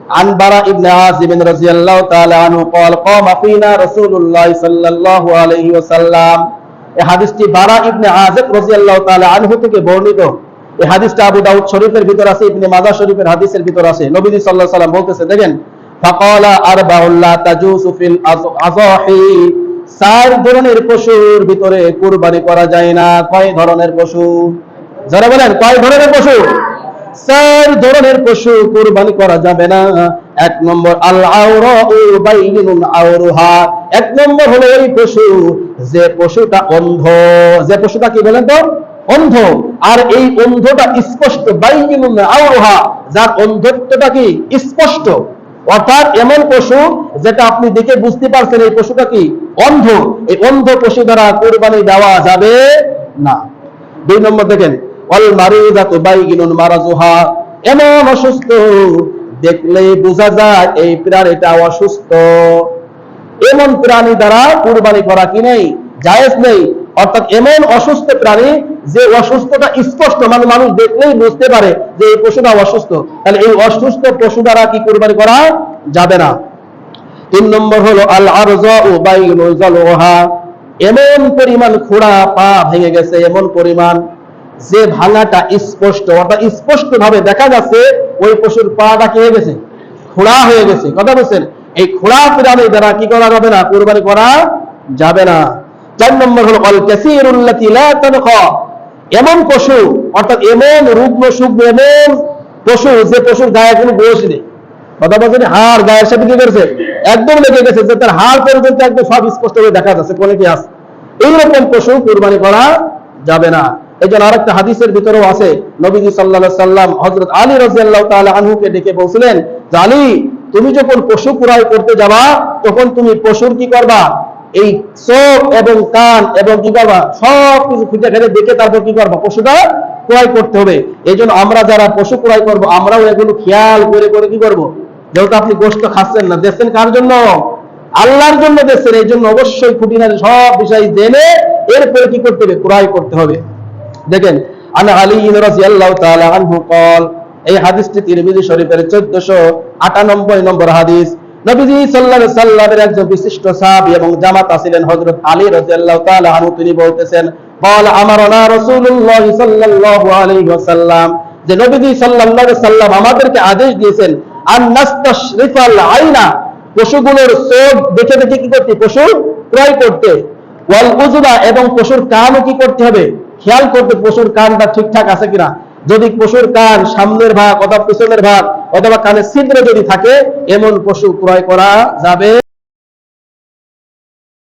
عن براء بن عازب رضي الله تعالى عنه قال قام فينا رسول الله صلى الله عليه وسلم। এই হাদিসটি বারা ইবনে আযিব রাদিয়াল্লাহু তাআলা আনহু থেকে বর্ণিত। এই হাদিসটা আবু দাউদ শরীফের ভিতর আছে, ইবনে মাজাহ শরীফের হাদিসের ভিতর আছে। নবীজি সাল্লাল্লাহু আলাইহি ওয়াসাল্লাম বলতেছে, দেখেন, ফাকালা আরবাউল লা তাজুসু ফিল আযাহি, চার ধরনের পশুর ভিতরে কুরবানি করা যায় না। কয় ধরনের পশু? যারা বলেন কয় ধরনের পশু? চার ধরনের পশু কুরবানি করা যাবে না। এক নম্বর আল আওরাউ বাইনুল আওরুহা, এক নম্বর হলো ওই পশু যে পশুটা অন্ধ। যে পশুটা কি বলেন তো? অন্ধ। আর এই অন্ধটা স্পষ্ট, বাইনুল আওরুহা, যার অন্ধত্বটা কি স্পষ্ট। অর্থাৎ এমন পশু যেটা আপনি দেখে বুঝতে পারছেন এই পশুটা কি অন্ধ। এই অন্ধ পশু দ্বারা কুরবানি দেওয়া যাবে না। দুই নম্বর দেখেন, অল মারিদাতু বাইনুন মারাজুহা, এমন অসুস্থ দেখলেই বোঝা যায় এই প্রাণীটা অসুস্থ। এমন প্রাণী দ্বারা কুরবানি করা কি নেই? জায়েজ নেই। অর্থাৎ এমন অসুস্থ প্রাণী যে অসুস্থতা স্পষ্ট, মানে মানুষ দেখলেই বুঝতে পারে যে এই পশুটা অসুস্থ, তাহলে এই অসুস্থ পশু দ্বারা কি কুরবানি করা যাবে না। তিন নম্বর হলো আল আরজাউ বাইনুল জালুহা, এমন পরিমাণ খোড়া পা ভেঙে গেছে, এমন পরিমাণ যে ভাঙাটা স্পষ্ট, অর্থাৎ স্পষ্ট ভাবে দেখা যাচ্ছে ওই পশুর পাটা কি হয়ে গেছে? খোড়া হয়ে গেছে। কথা বলছেন? এই খোড়া প্রাণী দ্বারা কি করা যাবে না? কুরবানি করা যাবে না। চার নম্বর হলো আল কাসীরুল লাতী লা তানখা, এমন পশু, অর্থাৎ এমন রুগ্ন শুকনো এমন পশু যে পশুর গায়ে কোনো গোশ নেই। কথা বলছেন? হাড় গায়ের সাথে কি করেছে? একদম লেগে গেছে, যে তার হাড় পর্যন্ত একদম সব স্পষ্ট হয়ে দেখা যাচ্ছে কোনে কি আছে। এইরকম পশু কুরবানি করা যাবে না। এই জন্য আরেকটা হাদিসের ভিতরেও আছে, নবীজি সাল্লাল্লাহু আলাইহি সাল্লাম হযরত আলী রাদিয়াল্লাহু তাআলা আনহুকে ডেকে বলছিলেন যে, আলী, তুমি যখন পশু ক্রয় করতে যাবা তখন তুমি পশুর কি করবা? এই চোখ এবং কান এবং কি করবা? সব কিছু খুঁজে খুঁজে দেখে তারপর কি করবা? পশুটা ক্রয় করতে হবে। এই জন্য আমরা যারা পশু ক্রয় করবো আমরাও এগুলো খেয়াল করে করে কি করবো? যেহেতু আপনি গোশত খাচ্ছেন না, দেখছেন কার জন্য? আল্লাহর জন্য দেখছেন। এই জন্য অবশ্যই খুঁটিনাটি সব বিষয় জেনে এরপরে কি করতে হবে? ক্রয় করতে হবে। দেখেন, আন আলী রাদিয়াল্লাহু তাআলা আনহু قال, এই হাদিসটি তিরমিজি শরীফের 1498 নম্বর হাদিস। নবীজি সাল্লাল্লাহু আলাইহি সাল্লামের একজন বিশিষ্ট সাহাবী এবং জামাতা ছিলেন হযরত আলী রাদিয়াল্লাহু তাআলা আনহু, তিনি বলতেছেন, قال আমারনা রাসূলুল্লাহ সাল্লাল্লাহু আলাইহি ওয়াসাল্লাম, যে নবীজি সাল্লাল্লাহু আলাইহি সাল্লাম আমাদেরকে আদেশ দিয়েছেন আন নাস্তাশরিফাল আইনা, পশুগুলোর চোখ দেখে দেখে কি করতে? পশু ক্রয় করতে। ওয়াল উযুনা, এবং পশুর কানও কি করতে হবে? খেয়াল করতে, পশুর কানটা ঠিকঠাক আছে কিনা। যদি পশুর কান সামনের ভাগ অথবা পিছনের ভাগ অথবা কানের ছিদ্র যদি থাকে, এমন পশু ক্রয় করা যাবে।